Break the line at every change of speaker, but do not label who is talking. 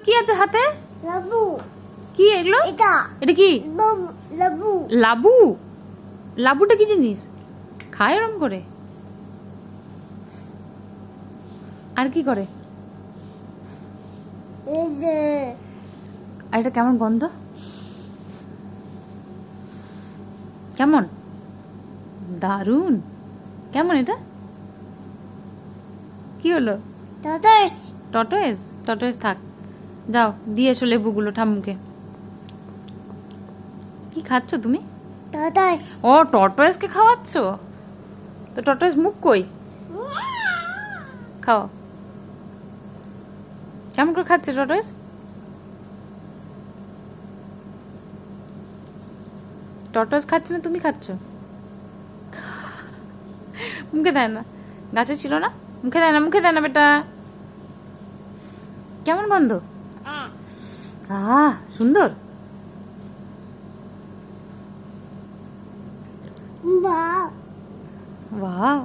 কি আছে হাতে?
লাবু।
কি এগুলো?
এটা
এটা কি?
লাবু।
লাবু? লাবুটা কি জিনিস? খায় এরম করে? আর কি করে?
এই যে
আর এটা কেমন গন্ধ? কেমন? দারুণ। কেমন এটা? কি হলো?
টটস।
টটয়েস? টটয়েস থাক। যাও দিয়ে এসো লেবুগুলো ঠাম্মুকে। কি খাচ্ছ তুমি?
টটস।
ও টটয়েসকে খাওয়াচ্ছ? তো টটয়েস মুখ কই? খাও। কেমন করে খাচ্ছে টটয়েস? টটয়েস খাচ্ছে না, তুমি খাচ্ছ? মুখে দেয় না। গাছে ছিল না? মুখে দেয় না, মুখে দেয় না বেটা। কেমন গন্ধ? সুন্দর।
বাহ।
বাহ।